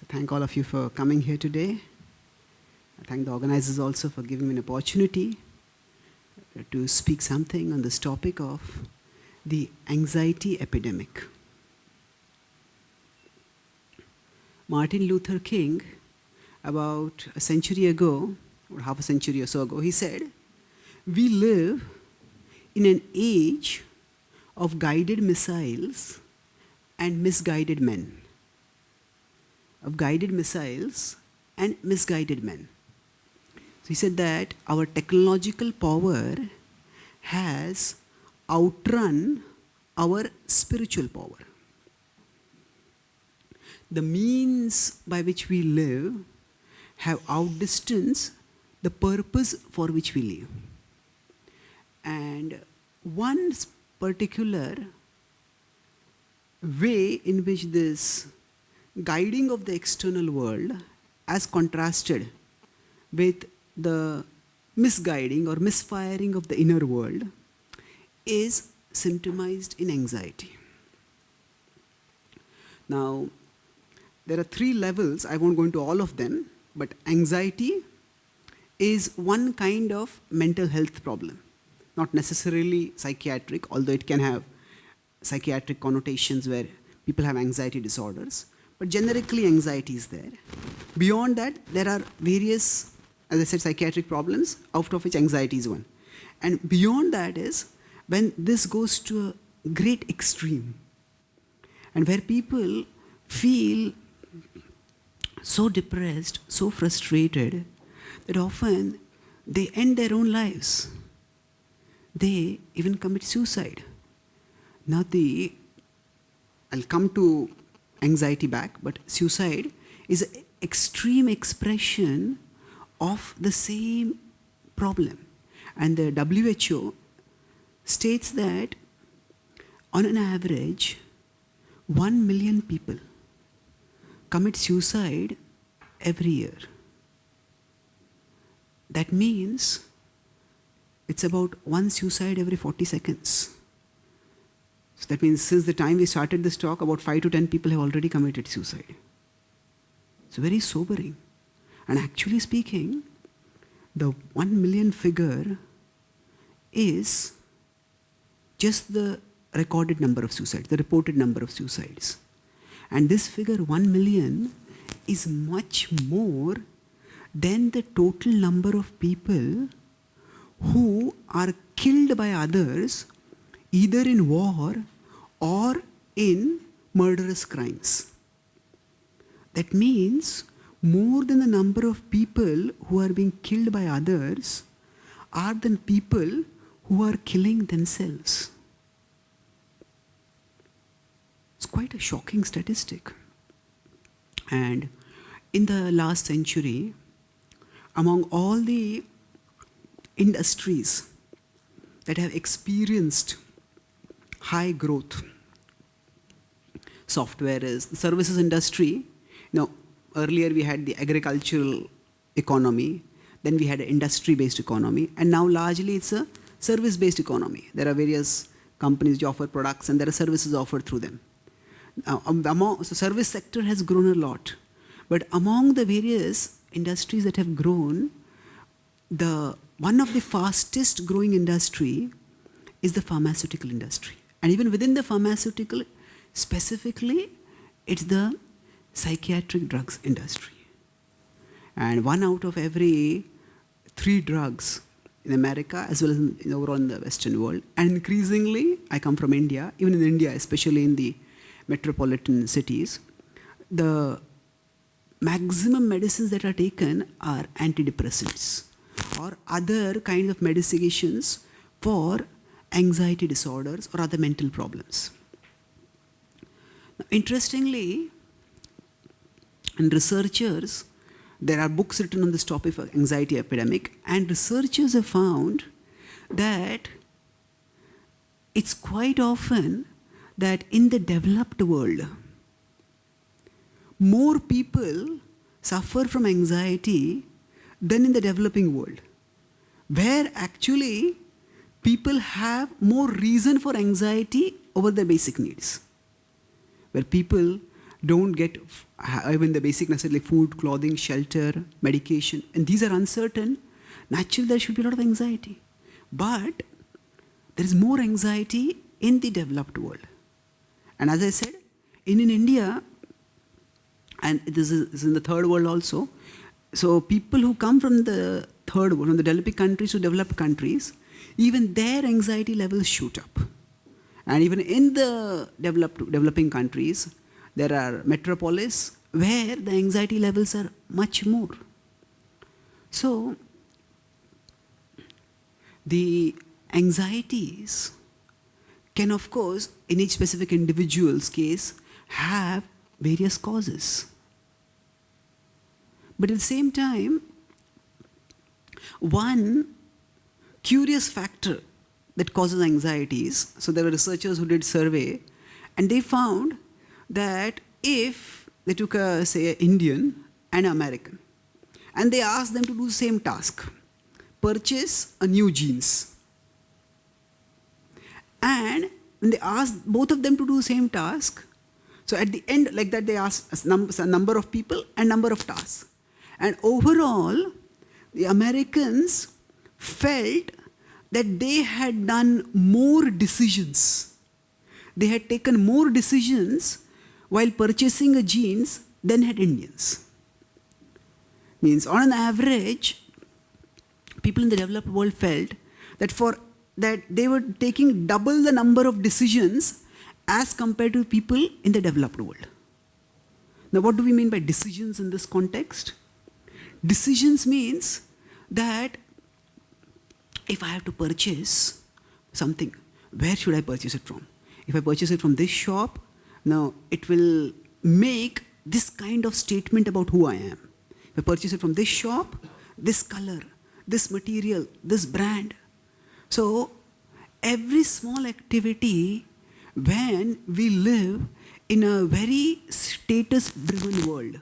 So thank all of you for coming here today. I thank the organizers also for giving me an opportunity to speak something on this topic of the anxiety epidemic. Martin Luther King, about a century ago, or half a century or so ago, he said, "We live in an age of guided missiles and misguided men." Of guided missiles and misguided men. So he said that our technological power has outrun our spiritual power. The means by which we live have outdistanced the purpose for which we live. And one particular way in which this guiding of the external world as contrasted with the misguiding or misfiring of the inner world is symptomized in anxiety. Now, there are 3 levels. I won't go into all of them, but anxiety is one kind of mental health problem, not necessarily psychiatric, although it can have psychiatric connotations where people have anxiety disorders. But generically, anxiety is there. Beyond that, there are various, as I said, psychiatric problems, out of which anxiety is one. And beyond that is when this goes to a great extreme, and where people feel so depressed, so frustrated, that often they end their own lives. They even commit suicide. Now I'll come to anxiety back, but suicide is an extreme expression of the same problem. And the WHO states that on an average, 1 million people commit suicide every year. That means it's about 1 suicide every 40 seconds. So that means since the time we started this talk, about 5 to 10 people have already committed suicide. It's very sobering. And actually speaking, the 1 million figure is just the recorded number of suicides, the reported number of suicides. And this figure, 1 million, is much more than the total number of people who are killed by others either in war or in murderous crimes. That means more than the number of people who are being killed by others are the people who are killing themselves. It's quite a shocking statistic. And in the last century, among all the industries that have experienced high growth, software is the services industry. Earlier we had the agricultural economy, then we had an industry-based economy, and now largely it's a service-based economy. There are various companies which offer products and there are services offered through them. So service sector has grown a lot, but among the various industries that have grown, one of the fastest growing industry is the pharmaceutical industry. And even within the pharmaceutical, specifically, it's the psychiatric drugs industry. And 1 out of every 3 drugs in America, as well as overall in the Western world, and increasingly, I come from India, even in India, especially in the metropolitan cities, the maximum medicines that are taken are antidepressants or other kinds of medications for anxiety disorders or other mental problems. Now, interestingly, in researchers, there are books written on this topic of anxiety epidemic, and researchers have found that it's quite often that in the developed world, more people suffer from anxiety than in the developing world, where actually people have more reason for anxiety over their basic needs, where people don't get even the basic necessities like food, clothing, shelter, medication, and these are uncertain, naturally there should be a lot of anxiety. But there is more anxiety in the developed world. And as I said, in India, and this is in the third world also, so people who come from the third world, from the developing countries to developed countries, even their anxiety levels shoot up. And even in the developing countries, there are metropolis where the anxiety levels are much more. So, the anxieties can, of course, in each specific individual's case, have various causes. But at the same time, one curious factor that causes anxieties, so there were researchers who did survey, and they found that if they took say, an Indian and an American, and they asked them to do the same task, purchase a new jeans. And when they asked both of them to do the same task, so at the end, like that, they asked a number of people and number of tasks. And overall, the Americans felt that they had done more decisions. They had taken more decisions while purchasing a jeans than had Indians. Means on an average, people in the developed world felt that they were taking double the number of decisions as compared to people in the developed world. Now, what do we mean by decisions in this context? Decisions means that if I have to purchase something, where should I purchase it from? If I purchase it from this shop, now it will make this kind of statement about who I am. If I purchase it from this shop, this color, this material, this brand. So every small activity, when we live in a very status-driven world,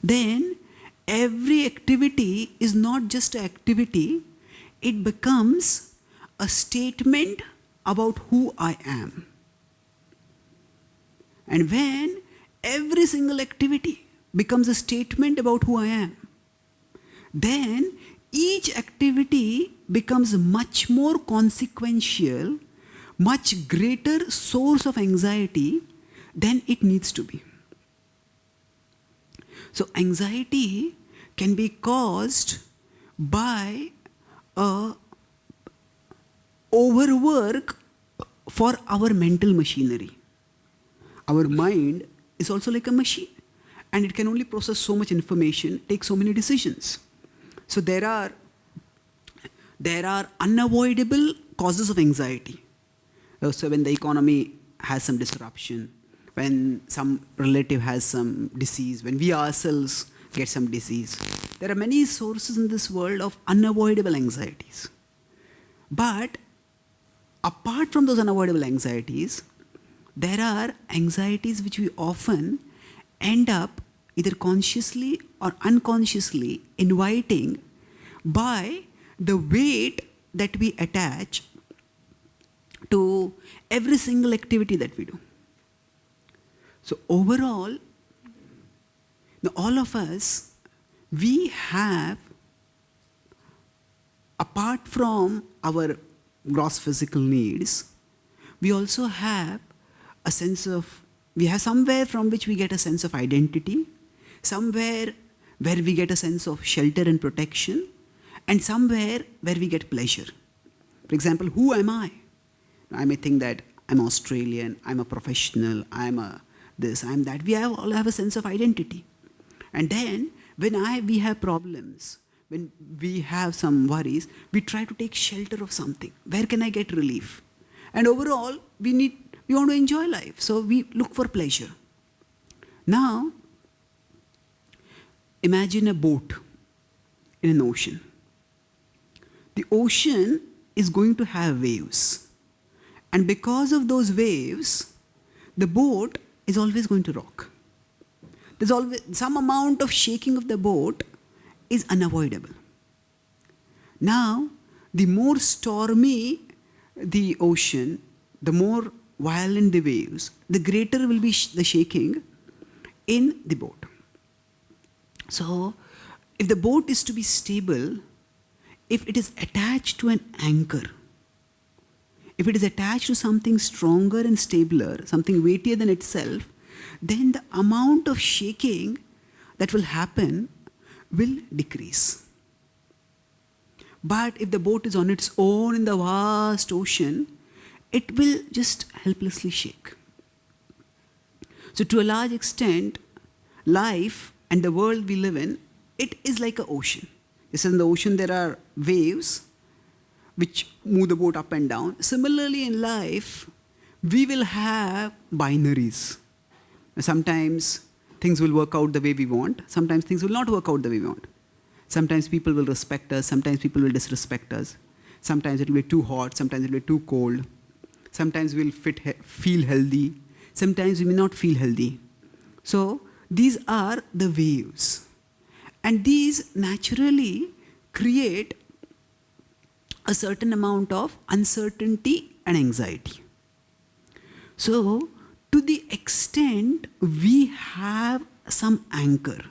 then every activity is not just an activity, it becomes a statement about who I am. And when every single activity becomes a statement about who I am, then each activity becomes much more consequential, much greater source of anxiety than it needs to be. So anxiety can be caused by overwork for our mental machinery. Our mind is also like a machine, and it can only process so much information, take so many decisions. So there are unavoidable causes of anxiety. So when the economy has some disruption, when some relative has some disease, when we ourselves get some disease, there are many sources in this world of unavoidable anxieties. But apart from those unavoidable anxieties, there are anxieties which we often end up either consciously or unconsciously inviting by the weight that we attach to every single activity that we do. So overall, all of us, we have, apart from our gross physical needs, we also have a sense of, we have somewhere from which we get a sense of identity, somewhere where we get a sense of shelter and protection, and somewhere where we get pleasure. For example, who am I? I may think that I'm Australian, I'm a professional, I'm a this, I'm that. We all have a sense of identity. And then when we have problems, when we have some worries, we try to take shelter of something. Where can I get relief? And overall, we want to enjoy life, so we look for pleasure. Now, imagine a boat in an ocean. The ocean is going to have waves. And because of those waves, the boat is always going to rock. There's always some amount of shaking of the boat is unavoidable. Now, the more stormy the ocean, the more violent the waves, the greater will be the shaking, in the boat. So, if the boat is to be stable, if it is attached to an anchor, if it is attached to something stronger and stabler, something weightier than itself, then the amount of shaking that will happen will decrease. But if the boat is on its own in the vast ocean, it will just helplessly shake. So to a large extent, life and the world we live in, it is like an ocean. Just as in the ocean there are waves which move the boat up and down. Similarly in life, we will have binaries. Sometimes things will work out the way we want. Sometimes things will not work out the way we want. Sometimes people will respect us. Sometimes people will disrespect us. Sometimes it will be too hot. Sometimes it will be too cold. Sometimes we'll feel healthy. Sometimes we may not feel healthy. So these are the waves. And these naturally create a certain amount of uncertainty and anxiety. So to the extent we have some anchor,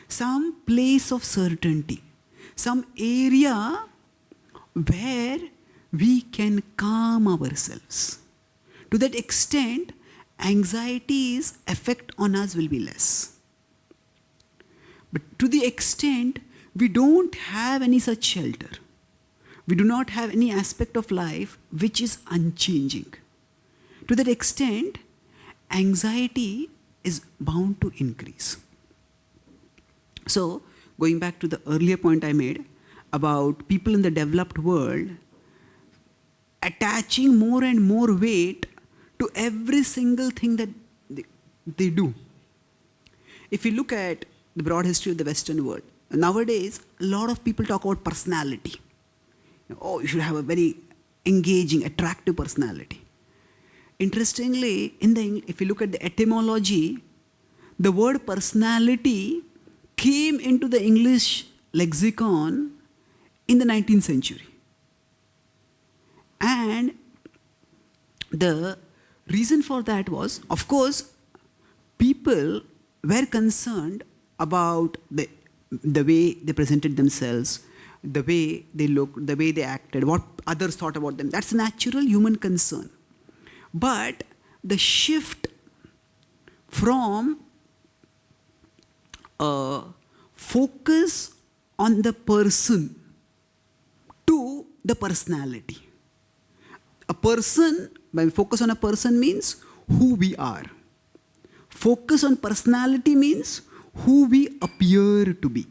some place of certainty, some area where we can calm ourselves, to that extent, anxiety's effect on us will be less. But to the extent we don't have any such shelter, we do not have any aspect of life which is unchanging, to that extent, anxiety is bound to increase. So, going back to the earlier point I made about people in the developed world attaching more and more weight to every single thing that they do. If you look at the broad history of the Western world, nowadays, a lot of people talk about personality. Oh, you should have a very engaging, attractive personality. Interestingly, if you look at the etymology, the word personality came into the English lexicon in the 19th century. And the reason for that was, of course, people were concerned about the way they presented themselves, the way they looked, the way they acted, what others thought about them. That's a natural human concern. But the shift from focus on the person to the personality. A person, by focus on a person means who we are. Focus on personality means who we appear to be,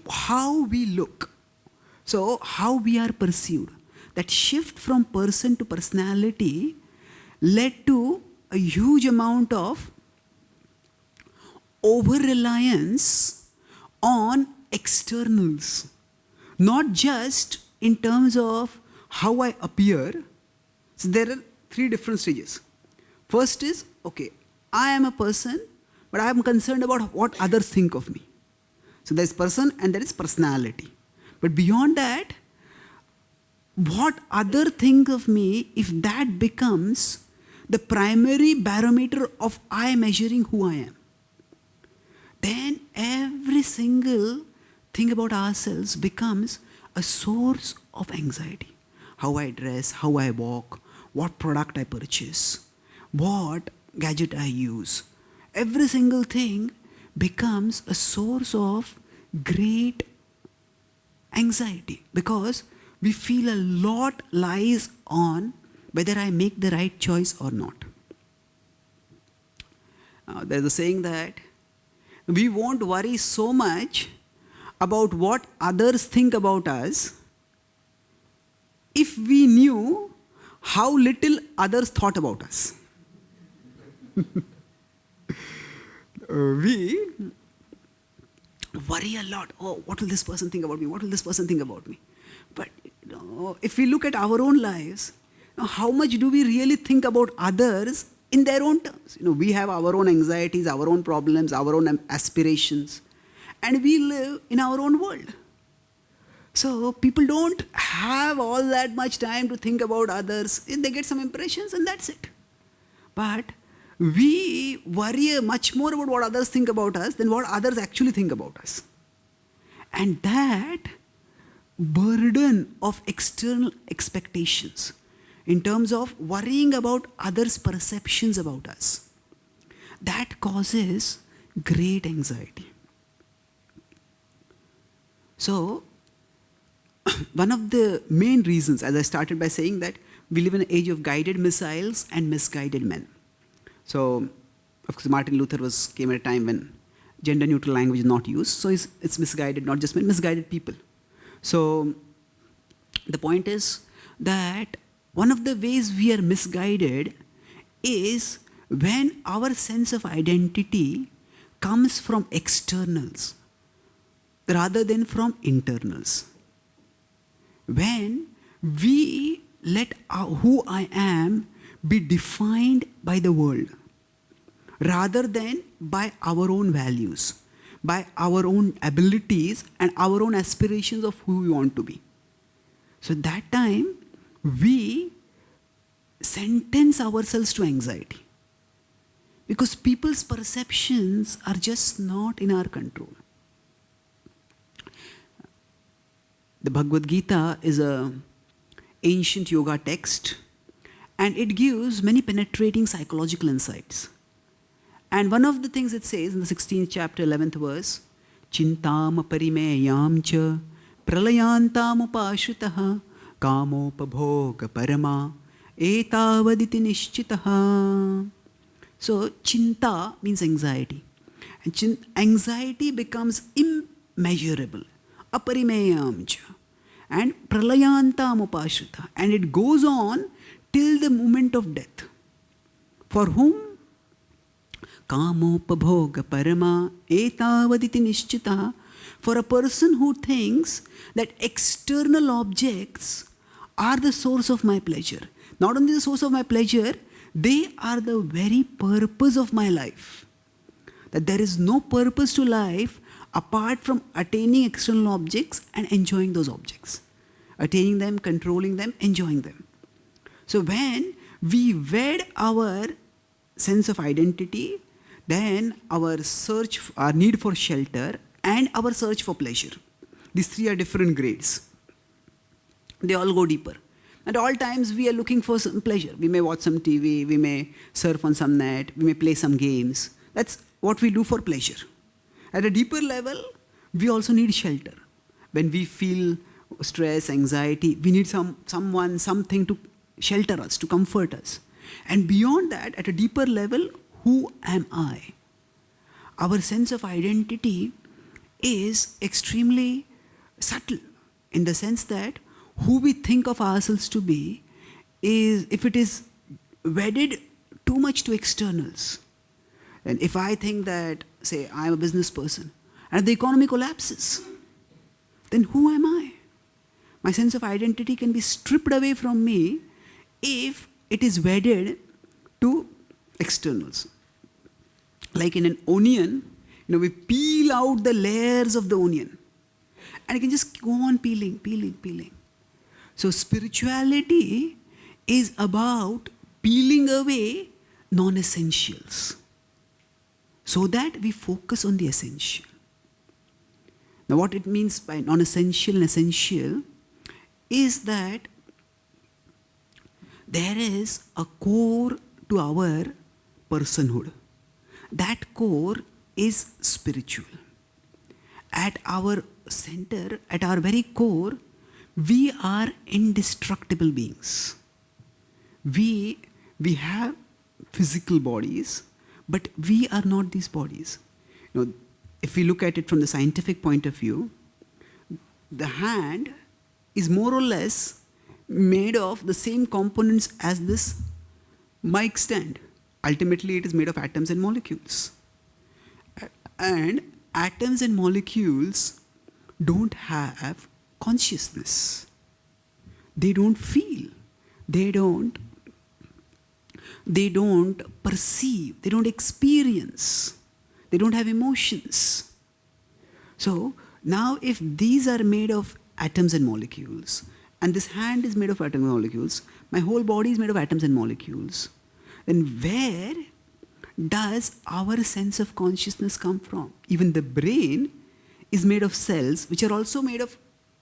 how we look, so how we are perceived. That shift from person to personality led to a huge amount of over-reliance on externals, not just in terms of how I appear. So there are three different stages. First is, okay, I am a person, but I am concerned about what others think of me. So there is person and there is personality. But beyond that, what others think of me, if that becomes the primary barometer of I measuring who I am, then every single thing about ourselves becomes a source of anxiety. How I dress, how I walk, what product I purchase, what gadget I use. Every single thing becomes a source of great anxiety because we feel a lot lies on whether I make the right choice or not. There's a saying that we won't worry so much about what others think about us if we knew how little others thought about us. We worry a lot. Oh, what will this person think about me? What will this person think about me? But if we look at our own lives, how much do we really think about others in their own terms? We have our own anxieties, our own problems, our own aspirations, and we live in our own world. So people don't have all that much time to think about others. They get some impressions and that's it. But we worry much more about what others think about us than what others actually think about us. And that burden of external expectations in terms of worrying about others' perceptions about us, that causes great anxiety. So, one of the main reasons, as I started by saying, that we live in an age of guided missiles and misguided men. So, of course, Martin Luther came at a time when gender-neutral language is not used. So it's misguided, not just men, misguided people. So the point is that one of the ways we are misguided is when our sense of identity comes from externals rather than from internals. When we let who I am be defined by the world rather than by our own values, by our own abilities and our own aspirations of who we want to be. So at that time, we sentence ourselves to anxiety. Because people's perceptions are just not in our control. The Bhagavad Gita is an ancient yoga text, and it gives many penetrating psychological insights. And one of the things it says in the 16th chapter, 11th verse, Chintam parimeyam cha pralayantam upashutaha kamopabhoga parama etavaditi nishchitaha. So, chinta means anxiety. And anxiety becomes immeasurable. Aparimeyam cha. And pralayantam upashutaha. And it goes on till the moment of death. For whom? Kamopabhoga parama etavaditi nishchita. For a person who thinks that external objects are the source of my pleasure. Not only the source of my pleasure, they are the very purpose of my life. That there is no purpose to life apart from attaining external objects and enjoying those objects. Attaining them, controlling them, enjoying them. So when we wed our sense of identity, then our need for shelter and our search for pleasure. These three are different grades. They all go deeper. At all times we are looking for some pleasure. We may watch some TV, we may surf on some net, we may play some games. That's what we do for pleasure. At a deeper level, we also need shelter. When we feel stress, anxiety, we need someone, something to shelter us, to comfort us. And beyond that, at a deeper level, who am I? Our sense of identity is extremely subtle in the sense that who we think of ourselves to be is, if it is wedded too much to externals, and if I think that, say, I'm a business person, and the economy collapses, then who am I? My sense of identity can be stripped away from me if it is wedded to externals. Like in an onion, we peel out the layers of the onion. And it can just go on peeling. So spirituality is about peeling away non-essentials so that we focus on the essential. Now what it means by non-essential and essential is that there is a core to our personhood. That core is spiritual. At our center, at our very core, we are indestructible beings. We have physical bodies, but we are not these bodies. If we look at it from the scientific point of view, the hand is more or less made of the same components as this mic stand. Ultimately, it is made of atoms and molecules. And atoms and molecules don't have consciousness. They don't feel. They don't perceive. They don't experience. They don't have emotions. So now if these are made of atoms and molecules, and this hand is made of atoms and molecules, my whole body is made of atoms and molecules, then where does our sense of consciousness come from? Even the brain is made of cells which are also made of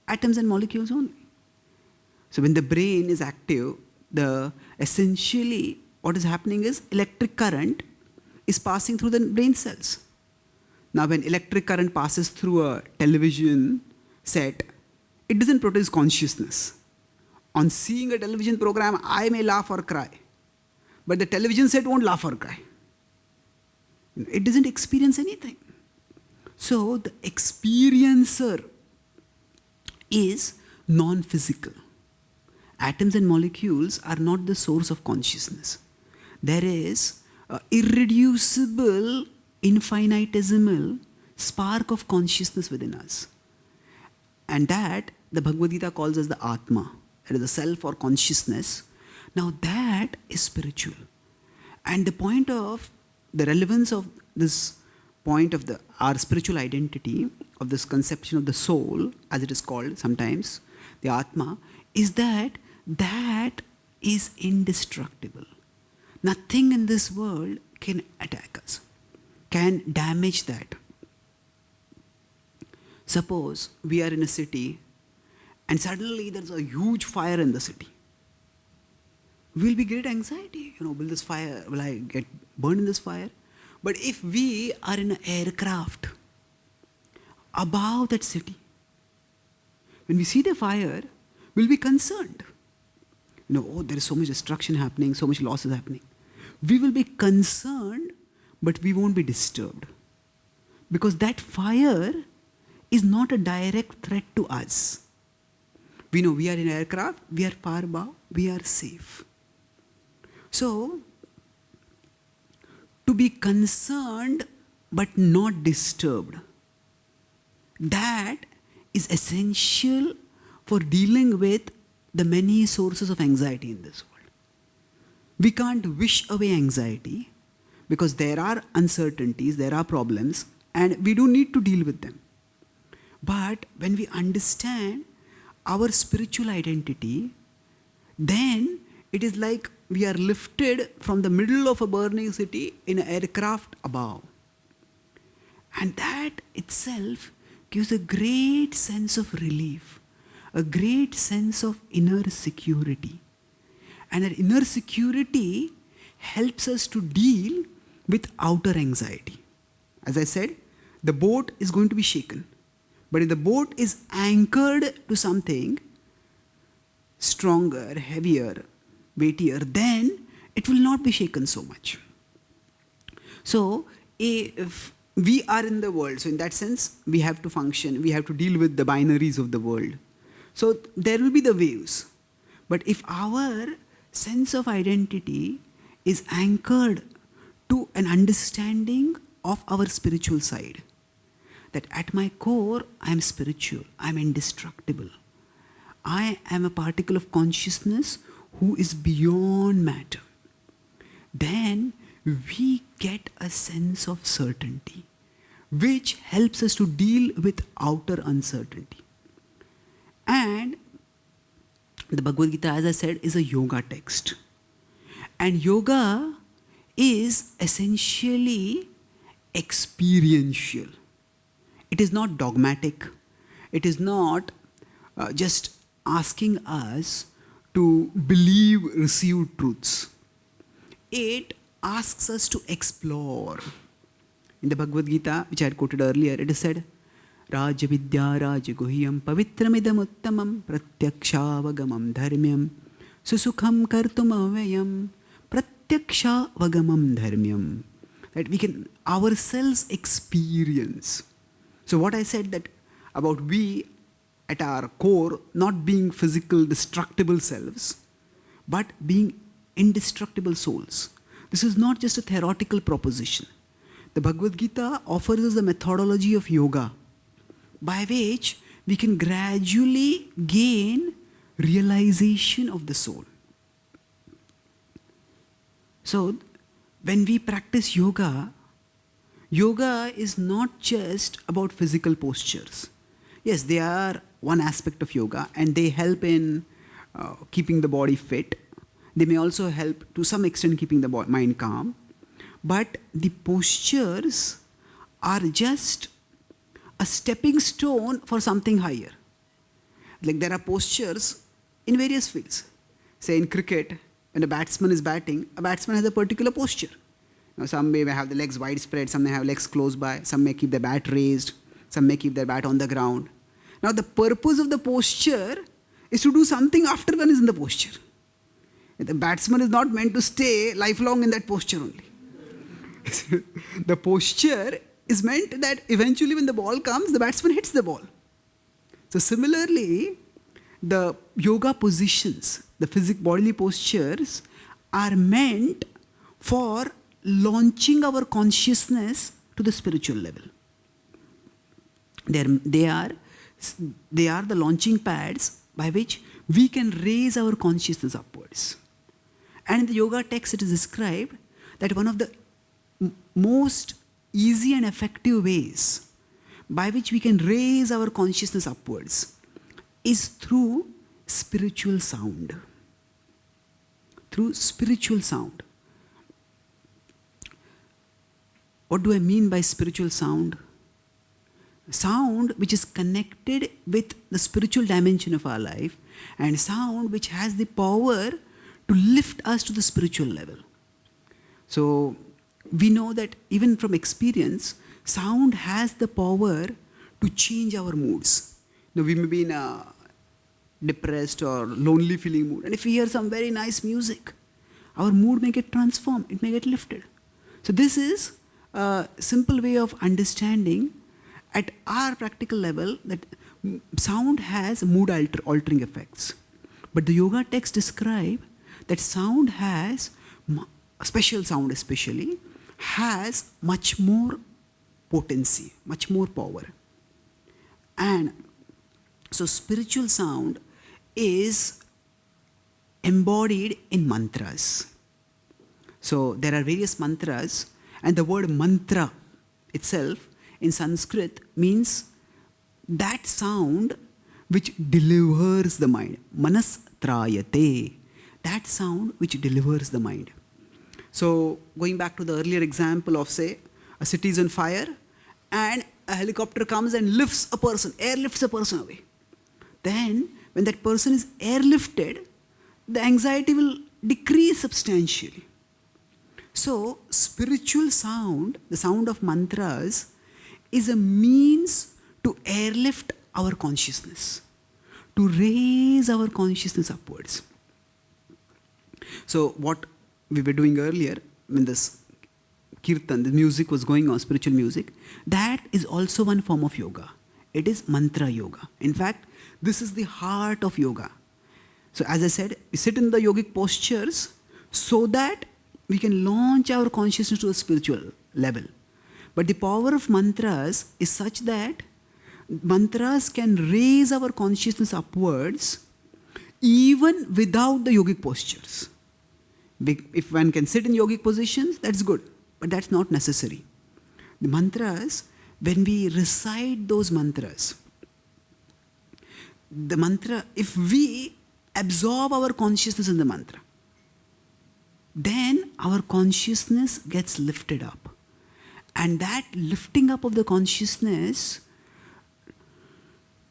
atoms and molecules only. So when the brain is active, essentially what is happening is electric current is passing through the brain cells. Now when electric current passes through a television set, it doesn't produce consciousness. On seeing a television program, I may laugh or cry, but the television set won't laugh or cry. It doesn't experience anything. So the experiencer is non-physical. Atoms and molecules are not the source of consciousness. There is an irreducible, infinitesimal spark of consciousness within us. And that the Bhagavad Gita calls as the Atma. That is the self or consciousness. Now that is spiritual. And the relevance of this point of our spiritual identity, of this conception of the soul, as it is called sometimes, the Atma, is that is indestructible. Nothing in this world can attack us, can damage that. Suppose we are in a city and suddenly there's a huge fire in the city. We'll be great anxiety. Will I get burned in this fire? But if we are in an aircraft above that city, when we see the fire, we'll be concerned. There is so much destruction happening, so much loss is happening. We will be concerned, but we won't be disturbed. Because that fire is not a direct threat to us. We know we are in an aircraft, we are far above, we are safe. So, to be concerned but not disturbed, that is essential for dealing with the many sources of anxiety in this world. We can't wish away anxiety because there are uncertainties, there are problems, and we do need to deal with them. But when we understand our spiritual identity, then it is like we are lifted from the middle of a burning city in an aircraft above. And that itself gives a great sense of relief, a great sense of inner security. And that inner security helps us to deal with outer anxiety. As I said, the boat is going to be shaken. But if the boat is anchored to something stronger, heavier, weightier, then it will not be shaken so much. So if we are in the world, so in that sense, we have to function, we have to deal with the binaries of the world. So there will be the waves. But if our sense of identity is anchored to an understanding of our spiritual side, that at my core, I am spiritual, I am indestructible. I am a particle of consciousness who is beyond matter. Then we get a sense of certainty, which helps us to deal with outer uncertainty. And the Bhagavad Gita, as I said, is a yoga text. And yoga is essentially experiential. It is not dogmatic. It is not just asking us to believe received truths. It asks us to explore. In the Bhagavad Gita, which I had quoted earlier, it is said, Raja Vidya Raja Guhyam Pavitramidam Uttamam Pratyaksha Dharmyam Susukham Kartum Avayam Pratyaksha Dharmyam. That we can ourselves experience. So what I said that about we at our core not being physical destructible selves, but being indestructible souls. This is not just a theoretical proposition. The Bhagavad Gita offers us a methodology of yoga by which we can gradually gain realization of the soul. So when we practice yoga, yoga is not just about physical postures. Yes, they are one aspect of yoga and they help in keeping the body fit. They may also help to some extent keeping the mind calm. But the postures are just a stepping stone for something higher. Like there are postures in various fields. Say in cricket, when a batsman is batting, a batsman has a particular posture. Now, some may have the legs widespread, some may have legs close by, some may keep the bat raised, some may keep their bat on the ground. Now, the purpose of the posture is to do something after one is in the posture. The batsman is not meant to stay lifelong in that posture only. The posture is meant that eventually when the ball comes, the batsman hits the ball. So similarly, the yoga positions, the bodily postures are meant for launching our consciousness to the spiritual level. They are the launching pads by which we can raise our consciousness upwards. And in the yoga text it is described that one of the most easy and effective ways by which we can raise our consciousness upwards is through spiritual sound. Through spiritual sound. What do I mean by spiritual sound? Sound which is connected with the spiritual dimension of our life, and sound which has the power to lift us to the spiritual level. So we know that even from experience, sound has the power to change our moods. Now we may be in a depressed or lonely feeling mood, and if we hear some very nice music, our mood may get transformed, it may get lifted. So this is a simple way of understanding at our practical level that sound has mood altering effects. But the yoga texts describe that sound has, special sound especially, has much more potency, much more power. And so spiritual sound is embodied in mantras. So there are various mantras, and the word mantra itself in Sanskrit means that sound which delivers the mind. Manas trayate. That sound which delivers the mind. So going back to the earlier example of, say, a city is on fire and a helicopter comes and lifts a person, airlifts a person away. Then when that person is airlifted, the anxiety will decrease substantially. So spiritual sound, the sound of mantras, is a means to airlift our consciousness, to raise our consciousness upwards. So what we were doing earlier, when this kirtan, the music was going on, spiritual music, that is also one form of yoga. It is mantra yoga. In fact, this is the heart of yoga. So as I said, we sit in the yogic postures so that we can launch our consciousness to a spiritual level. But the power of mantras is such that mantras can raise our consciousness upwards even without the yogic postures. If one can sit in yogic positions, that's good, but that's not necessary. The mantras, when we recite those mantras, the mantra, if we absorb our consciousness in the mantra, then our consciousness gets lifted up. And that lifting up of the consciousness,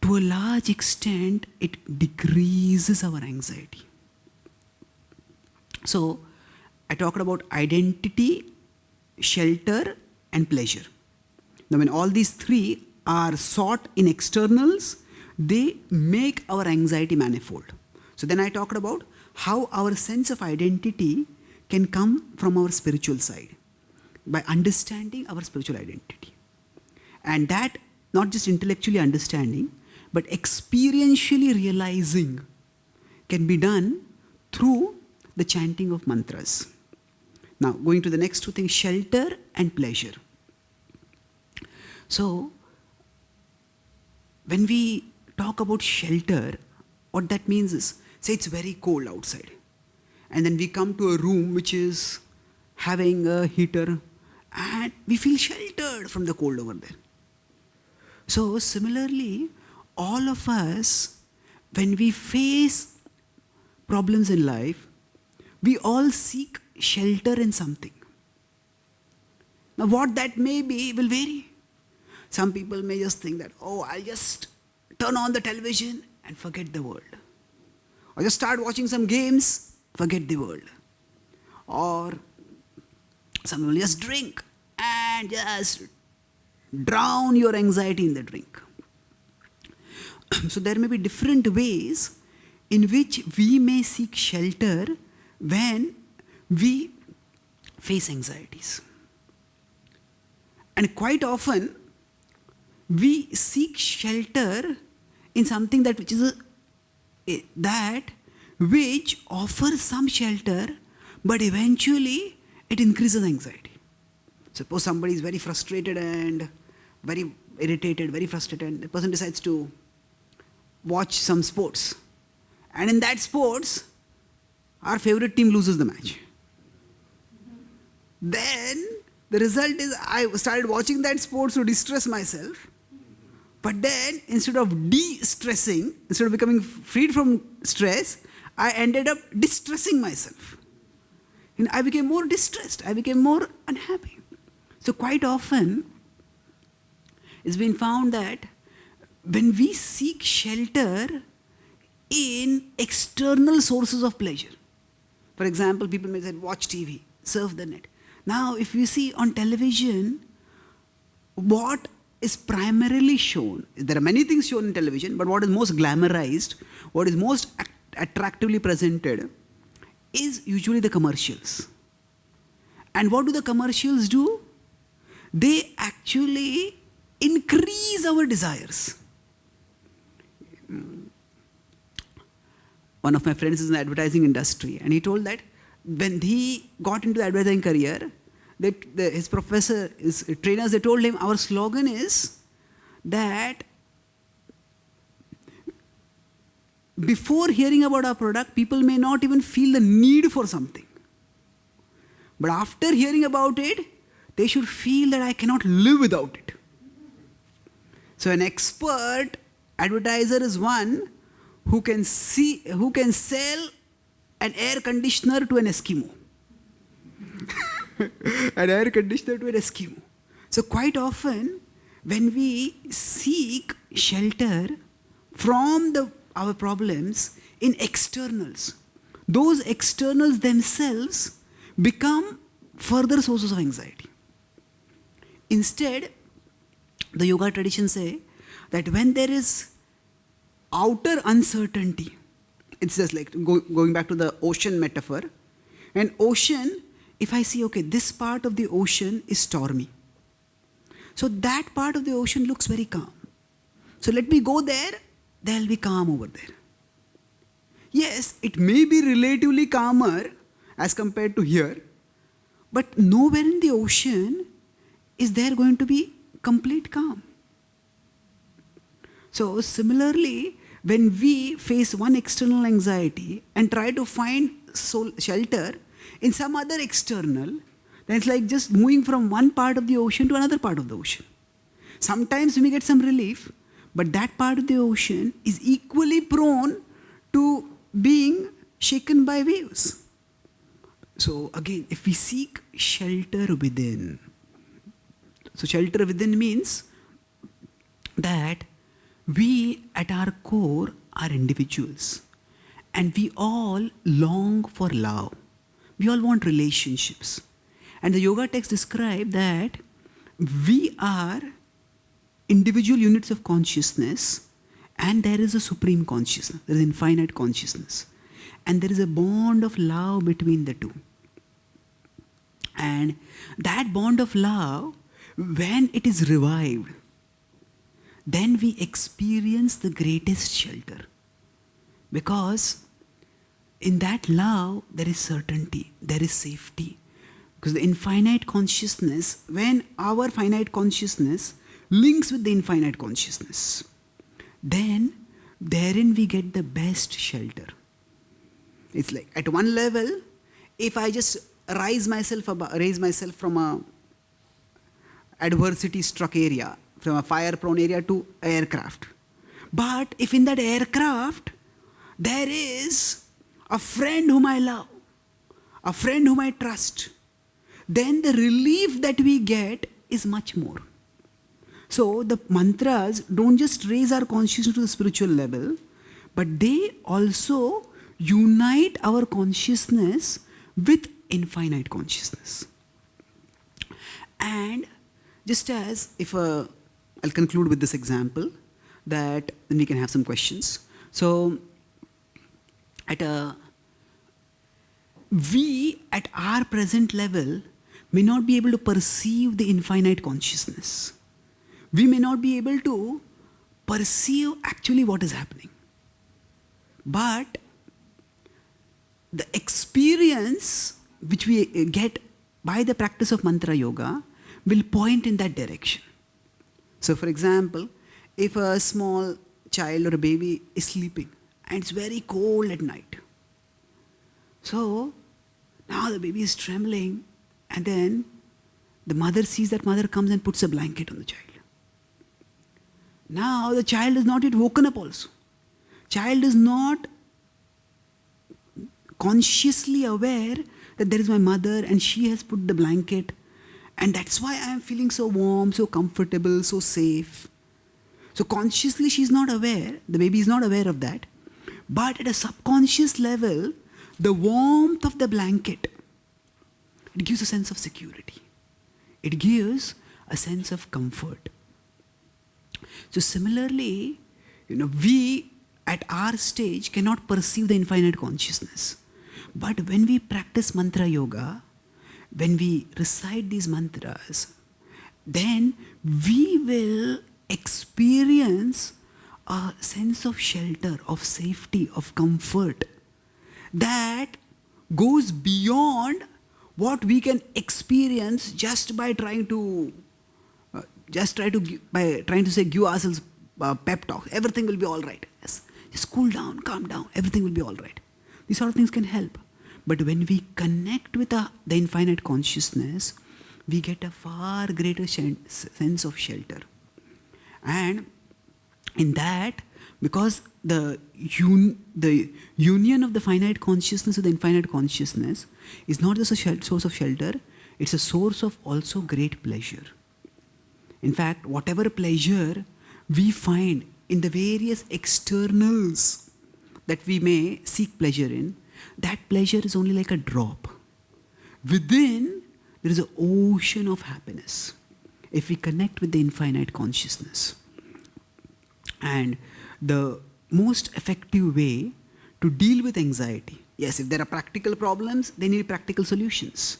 to a large extent, it decreases our anxiety. So, I talked about identity, shelter, and pleasure. Now, when all these three are sought in externals, they make our anxiety manifold. So then I talked about how our sense of identity can come from our spiritual side, by understanding our spiritual identity. And that, not just intellectually understanding, but experientially realizing, can be done through the chanting of mantras. Now, going to the next two things, shelter and pleasure. So, when we talk about shelter, what that means is, say it's very cold outside, and then we come to a room which is having a heater, and we feel sheltered from the cold over there. So similarly, all of us, when we face problems in life, we all seek shelter in something. Now what that may be will vary. Some people may just think that, oh, I'll just turn on the television and forget the world. Or just start watching some games, forget the world. Or some people just drink and just drown your anxiety in the drink. So there may be different ways in which we may seek shelter when we face anxieties. And quite often, we seek shelter in something that which offers some shelter, but eventually it increases anxiety. Suppose somebody is very frustrated and very irritated, very frustrated, and the person decides to watch some sports. And in that sports, our favorite team loses the match. Then the result is I started watching that sports to distress myself. But then instead of de-stressing, instead of becoming freed from stress, I ended up distressing myself. And I became more distressed. I became more unhappy. So quite often, it's been found that when we seek shelter in external sources of pleasure, for example, people may say, watch TV, surf the net. Now, if you see on television, what is primarily shown, there are many things shown in television, but what is most glamorized, what is most attractively presented is usually the commercials. And what do the commercials do? They actually increase our desires. One of my friends is in the advertising industry, and he told that when he got into the advertising career, his professor, his trainers, they told him, our slogan is that before hearing about our product, people may not even feel the need for something. But after hearing about it, they should feel that I cannot live without it. So an expert advertiser is one who can sell an air conditioner to an Eskimo. An air conditioner to an Eskimo. So quite often, when we seek shelter from our problems in externals, those externals themselves become further sources of anxiety. Instead, the yoga traditions say that when there is outer uncertainty, it's just like going back to the ocean metaphor, an ocean, if I see, okay, this part of the ocean is stormy. So that part of the ocean looks very calm. So let me go there, there'll be calm over there. Yes, it may be relatively calmer as compared to here, but nowhere in the ocean is there going to be complete calm. So similarly, when we face one external anxiety and try to find shelter in some other external, then it's like just moving from one part of the ocean to another part of the ocean. Sometimes we get some relief, but that part of the ocean is equally prone to being shaken by waves. So again, if we seek shelter within, so shelter within means that we at our core are individuals and we all long for love. We all want relationships. And the yoga texts describe that we are individual units of consciousness and there is a supreme consciousness, there is infinite consciousness. And there is a bond of love between the two. And that bond of love, when it is revived, then we experience the greatest shelter. Because in that love, there is certainty, there is safety. Because the infinite consciousness, when our finite consciousness links with the infinite consciousness, then therein we get the best shelter. It's like at one level, if I just raise myself from a adversity-struck area, from a fire-prone area to aircraft. But if in that aircraft, there is a friend whom I love, a friend whom I trust, then the relief that we get is much more. So the mantras don't just raise our consciousness to the spiritual level, but they also unite our consciousness with infinite consciousness. And just as if I'll conclude with this example, that then we can have some questions. So we at our present level may not be able to perceive the infinite consciousness. We may not be able to perceive actually what is happening. But the experience which we get by the practice of mantra yoga will point in that direction. So for example, if a small child or a baby is sleeping and it's very cold at night, so now the baby is trembling, and then the mother sees that mother comes and puts a blanket on the child. Now the child is not yet woken up also. Child is not consciously aware that there is my mother and she has put the blanket, and that's why I am feeling so warm, so comfortable, so safe. So consciously she is not aware, the baby is not aware of that, but at a subconscious level, the warmth of the blanket, it gives a sense of security. It gives a sense of comfort. So similarly, we at our stage cannot perceive the infinite consciousness. But when we practice mantra yoga, when we recite these mantras, then we will experience a sense of shelter, of safety, of comfort that goes beyond what we can experience just by trying to say, give ourselves pep talk. Everything will be all right. Yes. Just cool down, calm down. Everything will be all right. These sort of things can help. But when we connect with the infinite consciousness, we get a far greater sense of shelter. And in that, because the union of the finite consciousness with the infinite consciousness is not just a source of shelter, it's a source of also great pleasure. In fact, whatever pleasure we find in the various externals that we may seek pleasure in, that pleasure is only like a drop. Within, there is an ocean of happiness if we connect with the infinite consciousness. And the most effective way to deal with anxiety, yes, if there are practical problems, they need practical solutions.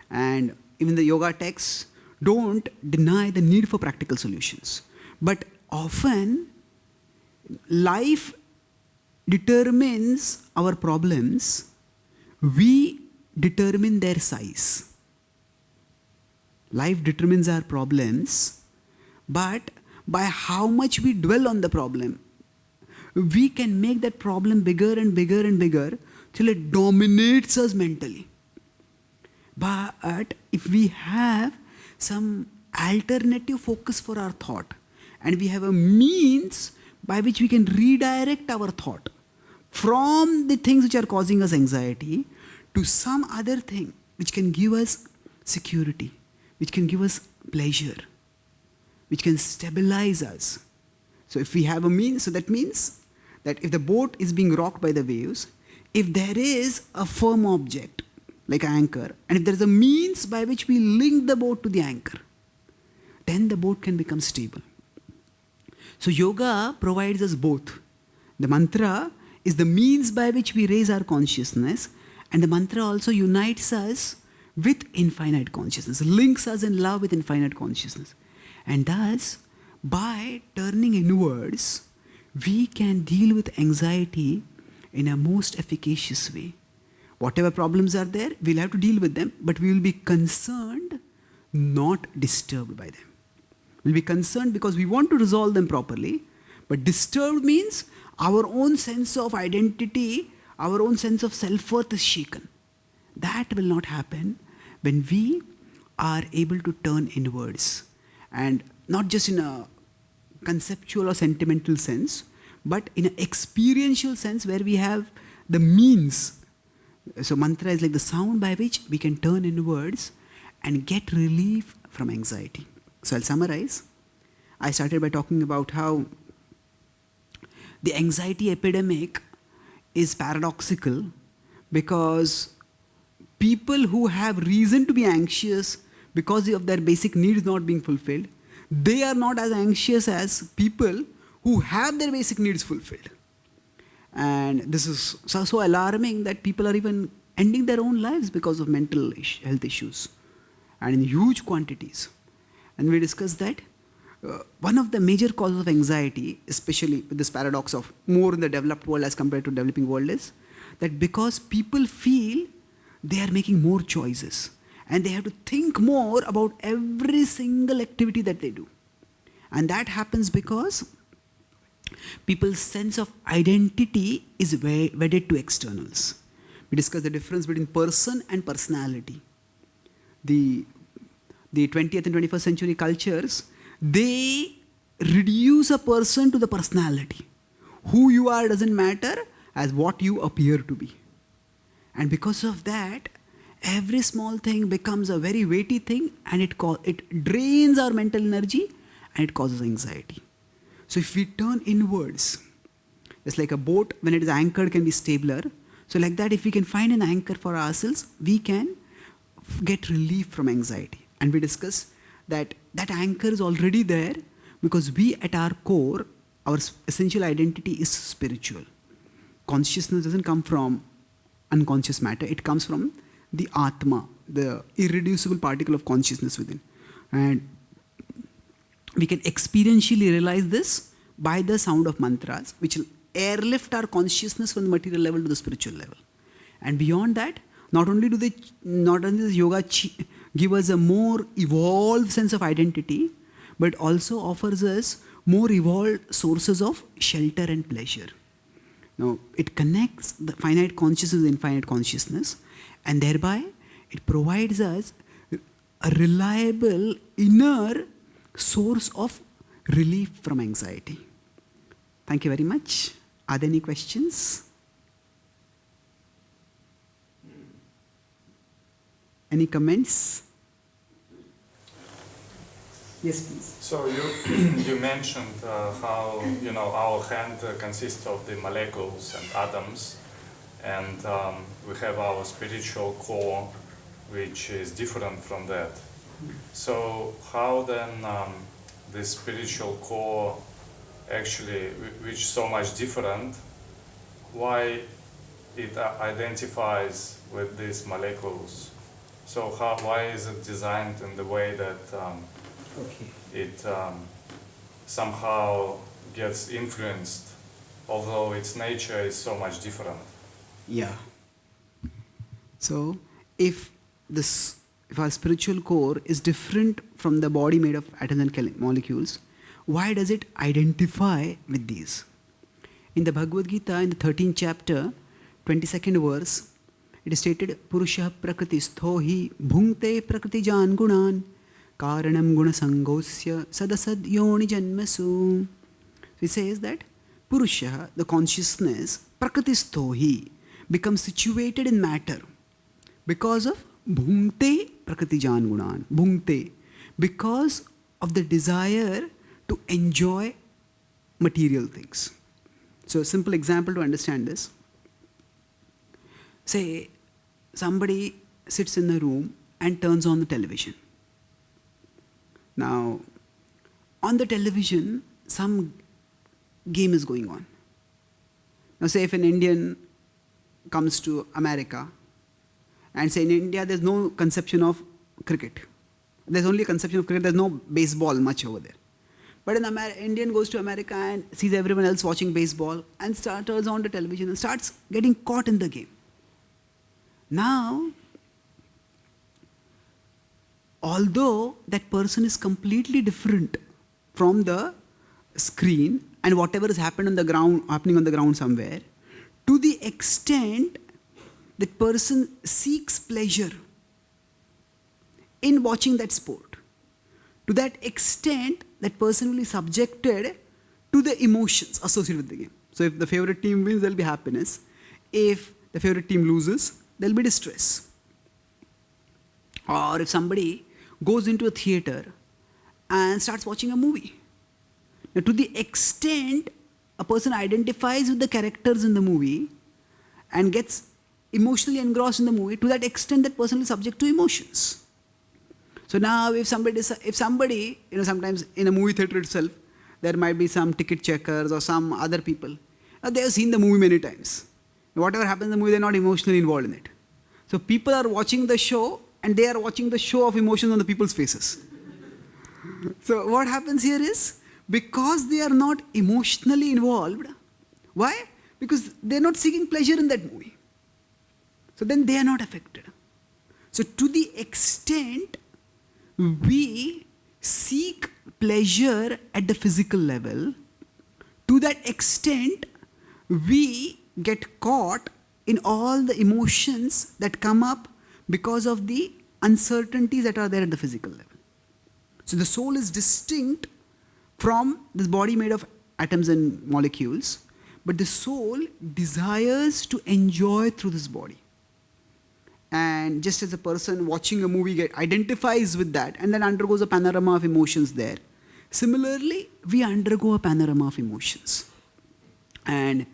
And even the yoga texts don't deny the need for practical solutions. But often, life determines our problems, we determine their size. Life determines our problems, but by how much we dwell on the problem, we can make that problem bigger and bigger and bigger till it dominates us mentally. But if we have some alternative focus for our thought, and we have a means by which we can redirect our thought from the things which are causing us anxiety to some other thing which can give us security, which can give us pleasure, which can stabilize us. So if we have a means, so that means that if the boat is being rocked by the waves, if there is a firm object like an anchor, and if there is a means by which we link the boat to the anchor, then the boat can become stable. So yoga provides us both. The mantra is the means by which we raise our consciousness, and the mantra also unites us with infinite consciousness, links us in love with infinite consciousness. And thus, by turning inwards, we can deal with anxiety in a most efficacious way. Whatever problems are there, we'll have to deal with them, but we will be concerned, not disturbed by them. We'll be concerned because we want to resolve them properly, but disturbed means our own sense of identity, our own sense of self-worth is shaken. That will not happen when we are able to turn inwards. And not just in a conceptual or sentimental sense, but in an experiential sense where we have the means. So mantra is like the sound by which we can turn inwards and get relief from anxiety. So I'll summarize. I started by talking about how the anxiety epidemic is paradoxical because people who have reason to be anxious because of their basic needs not being fulfilled, they are not as anxious as people who have their basic needs fulfilled. And this is so alarming that people are even ending their own lives because of mental health issues, and in huge quantities. And we discussed that one of the major causes of anxiety, especially with this paradox of more in the developed world as compared to developing world, is that because people feel they are making more choices and they have to think more about every single activity that they do. And that happens because people's sense of identity is wedded to externals. We discussed the difference between person and personality. The 20th and 21st century cultures, they reduce a person to the personality. Who you are doesn't matter as what you appear to be. And because of that, every small thing becomes a very weighty thing, and it drains our mental energy and it causes anxiety. So if we turn inwards, it's like a boat when it is anchored can be stabler. So like that, if we can find an anchor for ourselves, we can get relief from anxiety. And we discuss that that anchor is already there because we at our core, our essential identity is spiritual. Consciousness doesn't come from unconscious matter, it comes from the Atma, the irreducible particle of consciousness within. And we can experientially realize this by the sound of mantras, which will airlift our consciousness from the material level to the spiritual level. And beyond that, not only does yoga give us a more evolved sense of identity, but also offers us more evolved sources of shelter and pleasure. Now, it connects the finite consciousness with infinite consciousness, and thereby it provides us a reliable inner source of relief from anxiety. Thank you very much. Are there any questions? Any comments? Yes, please. So you mentioned how our hand consists of the molecules and atoms, and we have our spiritual core, which is different from that. So how then this spiritual core actually, which is so much different, why it identifies with these molecules? So why is it designed in the way that it somehow gets influenced, although its nature is so much different? Yeah. So if our spiritual core is different from the body made of atoms and molecules, why does it identify with these? In the Bhagavad Gita, in the 13th chapter, 22nd verse, it is stated, Purusha prakristho hi bhungte prakritijan gunan karanam guna sangosya sadasad yoni janmasu. So it says that Purusha, the consciousness, prakristho hi, becomes situated in matter because of bhungte prakritijan gunan. Bhungte, because of the desire to enjoy material things. So a simple example to understand this. Say somebody sits in the room and turns on the television. Now, on the television, some game is going on. Now say if an Indian comes to America and say in India there's no conception of cricket. There's only a conception of cricket, there's no baseball much over there. But an Indian goes to America and sees everyone else watching baseball and turns on the television and starts getting caught in the game. Now, although that person is completely different from the screen and whatever has happened on the ground, happening on the ground somewhere, to the extent that person seeks pleasure in watching that sport, to that extent that person will be subjected to the emotions associated with the game. So if the favorite team wins, there will be happiness. If the favorite team loses, there will be distress. Or if somebody goes into a theater and starts watching a movie. Now, to the extent a person identifies with the characters in the movie and gets emotionally engrossed in the movie, to that extent that person is subject to emotions. So now if somebody, sometimes in a movie theater itself, there might be some ticket checkers or some other people. Now, they have seen the movie many times. Whatever happens in the movie, they're not emotionally involved in it. So people are watching the show and they are watching the show of emotions on the people's faces. So what happens here is, because they are not emotionally involved, why? Because they're not seeking pleasure in that movie. So then they are not affected. So to the extent we seek pleasure at the physical level, to that extent we get caught in all the emotions that come up because of the uncertainties that are there at the physical level. So the soul is distinct from this body made of atoms and molecules, but the soul desires to enjoy through this body. And just as a person watching a movie identifies with that and then undergoes a panorama of emotions there, similarly, we undergo a panorama of emotions. And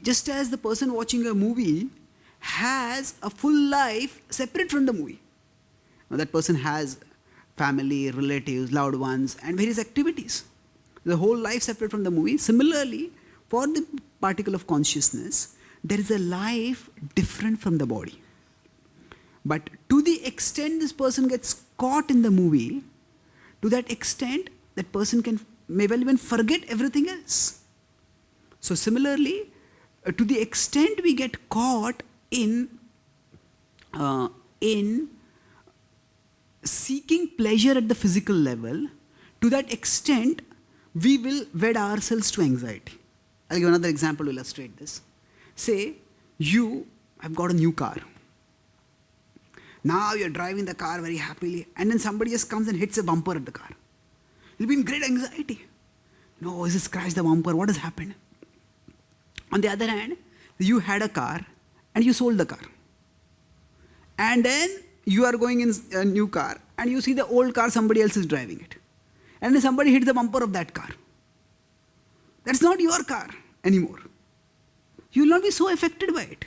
just as the person watching a movie has a full life separate from the movie. Now that person has family, relatives, loved ones, and various activities. The whole life separate from the movie. Similarly, for the particle of consciousness, there is a life different from the body. But to the extent this person gets caught in the movie, to that extent that person may well even forget everything else. So similarly, to the extent we get caught in seeking pleasure at the physical level, to that extent we will wed ourselves to anxiety. I'll give another example to illustrate this. Say you have got a new car. Now you're driving the car very happily, and then somebody just comes and hits a bumper at the car. You'll be in great anxiety. No, is this scratched the bumper? What has happened? On the other hand, you had a car and you sold the car. And then you are going in a new car and you see the old car, somebody else is driving it. And then somebody hits the bumper of that car. That's not your car anymore. You will not be so affected by it.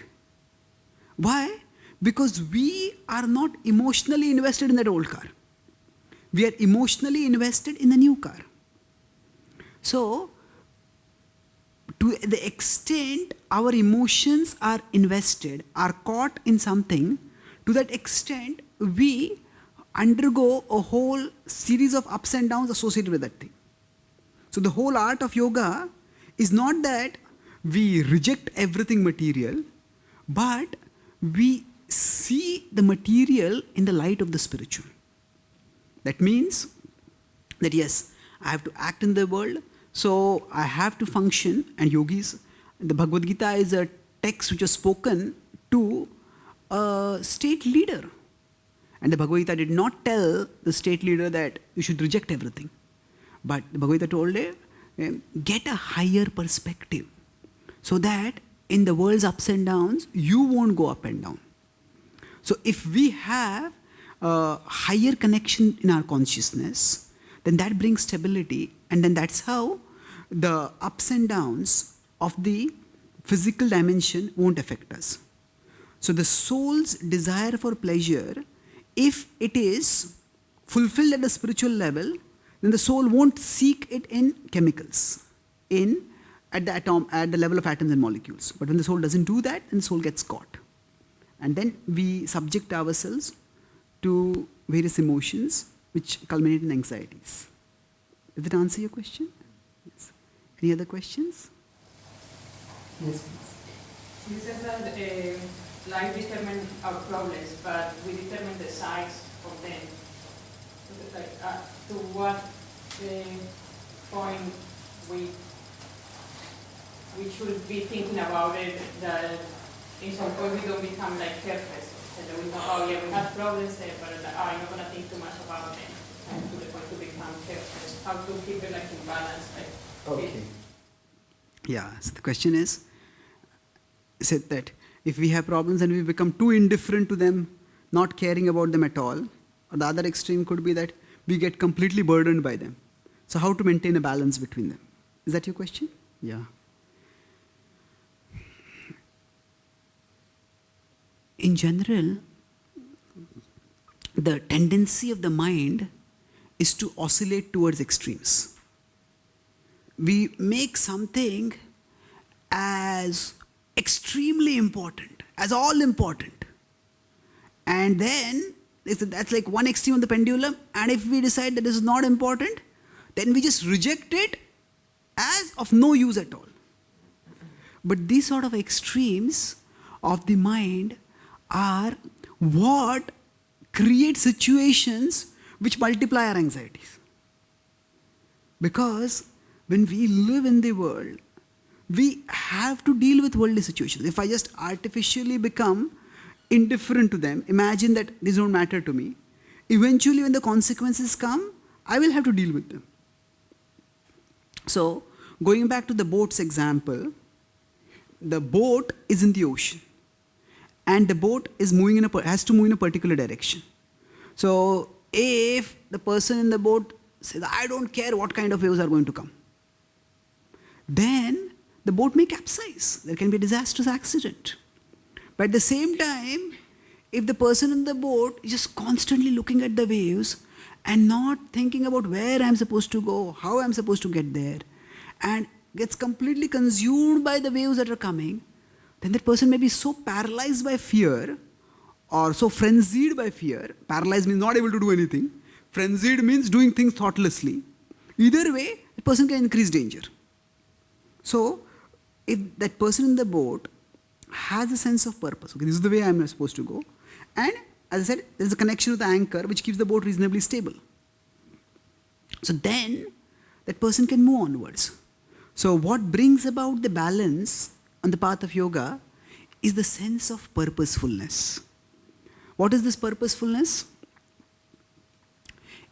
Why? Because we are not emotionally invested in that old car. We are emotionally invested in the new car. So, to the extent our emotions are invested, are caught in something, to that extent we undergo a whole series of ups and downs associated with that thing. So the whole art of yoga is not that we reject everything material, but we see the material in the light of the spiritual. That means that yes, I have to act in the world, so I have to function, and yogis, the Bhagavad Gita is a text which was spoken to a state leader. And the Bhagavad Gita did not tell the state leader that you should reject everything. But the Bhagavad Gita told him, get a higher perspective so that in the world's ups and downs, you won't go up and down. So if we have a higher connection in our consciousness, then that brings stability, and then that's how the ups and downs of the physical dimension won't affect us. So the soul's desire for pleasure, if it is fulfilled at the spiritual level, then the soul won't seek it in chemicals, at the level of atoms and molecules. But when the soul doesn't do that, then the soul gets caught. And then we subject ourselves to various emotions which culminate in anxieties. Does that answer your question? Yes. Any other questions? Yes, please. You said that life determines our problems, but we determine the size of them. To what point we should be thinking about it, that in some point we don't become like careless. And then we go, oh yeah, we have problems there, but I'm not going to think too much about them. And to the point to become careless. How to keep it like in balance? Okay. Yeah, so the question is that if we have problems and we become too indifferent to them, not caring about them at all. Or the other extreme could be that we get completely burdened by them. So how to maintain a balance between them? Is that your question? Yeah. In general, the tendency of the mind is to oscillate towards extremes. We make something as extremely important, as all important. And then that's like one extreme of the pendulum, and if we decide that this is not important, then we just reject it as of no use at all. But these sort of extremes of the mind are what create situations which multiply our anxieties. Because when we live in the world, we have to deal with worldly situations. If I just artificially become indifferent to them, imagine that these don't matter to me, eventually when the consequences come, I will have to deal with them. So, going back to the boat's example, the boat is in the ocean, and the boat is moving has to move in a particular direction. So, if the person in the boat says, I don't care what kind of waves are going to come, then the boat may capsize. There can be a disastrous accident. But at the same time, if the person in the boat is just constantly looking at the waves and not thinking about where I'm supposed to go, how I'm supposed to get there, and gets completely consumed by the waves that are coming, then that person may be so paralyzed by fear or so frenzied by fear. Paralyzed means not able to do anything. Frenzied means doing things thoughtlessly. Either way, the person can increase danger. So, if that person in the boat has a sense of purpose, okay, this is the way I'm supposed to go, and as I said, there's a connection with the anchor which keeps the boat reasonably stable. So then, that person can move onwards. So what brings about the balance on the path of yoga is the sense of purposefulness. What is this purposefulness?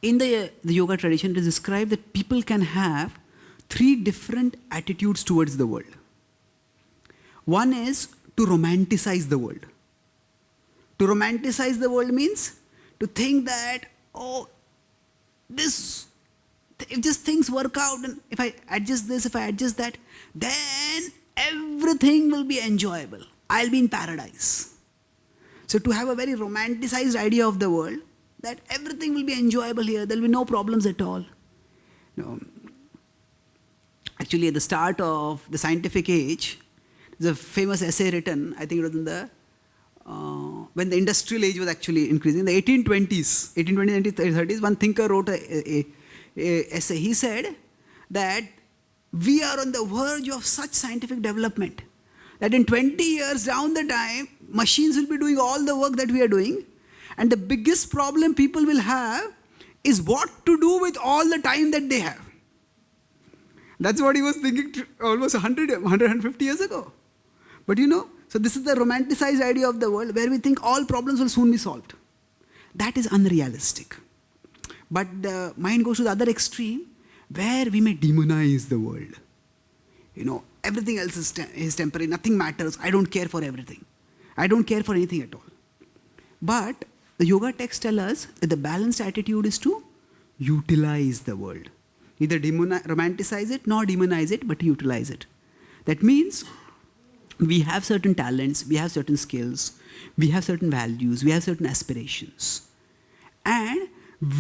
In the yoga tradition, it is described that people can have 3 different attitudes towards the world. One is to romanticize the world. To romanticize the world means to think that, oh, if just things work out, and if I adjust this, if I adjust that, then everything will be enjoyable. I'll be in paradise. So to have a very romanticized idea of the world, that everything will be enjoyable here, there will be no problems at all. No. Actually, at the start of the scientific age, there's a famous essay written, I think it was in the, when the industrial age was actually increasing, in the 1820s, 1930s, one thinker wrote a essay. He said that we are on the verge of such scientific development that in 20 years down the time, machines will be doing all the work that we are doing, and the biggest problem people will have is what to do with all the time that they have. That's what he was thinking almost 150 years ago. But so this is the romanticized idea of the world where we think all problems will soon be solved. That is unrealistic. But the mind goes to the other extreme where we may demonize the world. Everything else is temporary, nothing matters, I don't care for everything. I don't care for anything at all. But the yoga texts tell us that the balanced attitude is to utilize the world. Neither romanticize it nor demonize it, but utilize it. That means we have certain talents, we have certain skills, we have certain values, we have certain aspirations. And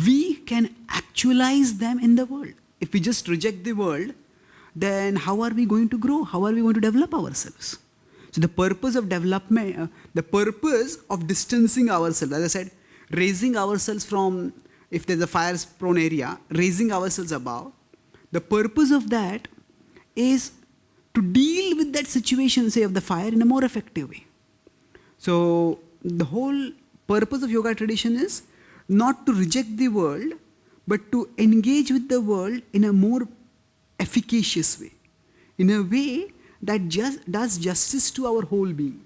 we can actualize them in the world. If we just reject the world, then how are we going to grow? How are we going to develop ourselves? So the purpose of development, the purpose of distancing ourselves, as I said, raising ourselves from, if there's a fire-prone area, raising ourselves above, the purpose of that is to deal with that situation, say, of the fire in a more effective way. So the whole purpose of yoga tradition is not to reject the world, but to engage with the world in a more efficacious way, in a way that just does justice to our whole being.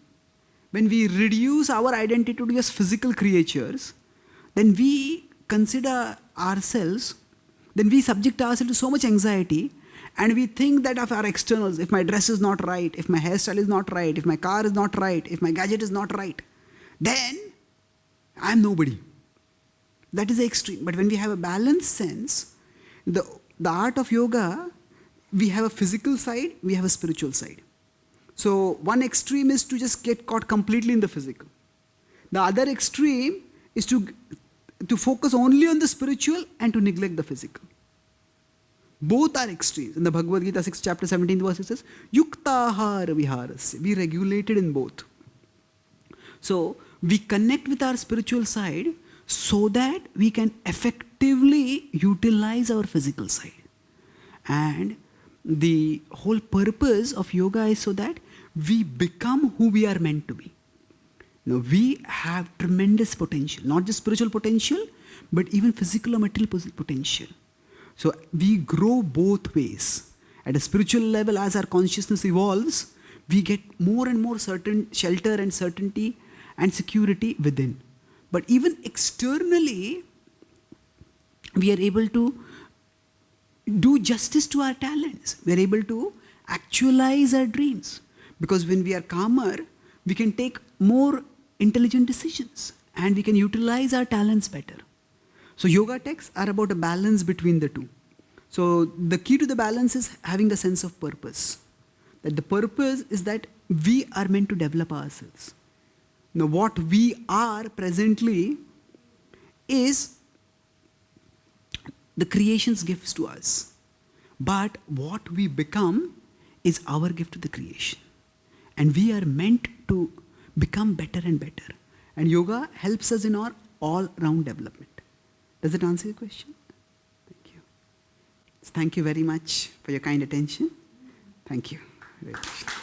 When we reduce our identity to just physical creatures, then we consider ourselves, then we subject ourselves to so much anxiety, and we think that of our externals, if my dress is not right, if my hairstyle is not right, if my car is not right, if my gadget is not right, then I am nobody. That is the extreme. But when we have a balanced sense, the art of yoga, we have a physical side, we have a spiritual side. So one extreme is to just get caught completely in the physical. The other extreme is to focus only on the spiritual and to neglect the physical. Both are extremes. In the Bhagavad Gita 6th chapter 17th verse it says, Yuktahara viharasya. We regulated in both. So we connect with our spiritual side so that we can effectively utilize our physical side. And the whole purpose of yoga is so that we become who we are meant to be. Now, we have tremendous potential, not just spiritual potential, but even physical or material potential. So we grow both ways. At a spiritual level, as our consciousness evolves, we get more and more certain shelter and certainty and security within. But even externally, we are able to do justice to our talents. We are able to actualize our dreams. Because when we are calmer, we can take more intelligent decisions and we can utilize our talents better. So yoga texts are about a balance between the two. So the key to the balance is having the sense of purpose. That the purpose is that we are meant to develop ourselves. Now what we are presently is the creation's gifts to us. But what we become is our gift to the creation. And we are meant to become better and better. And yoga helps us in our all-round development. Does it answer your question? Thank you. Thank you very much for your kind attention. Thank you. Hare Krishna.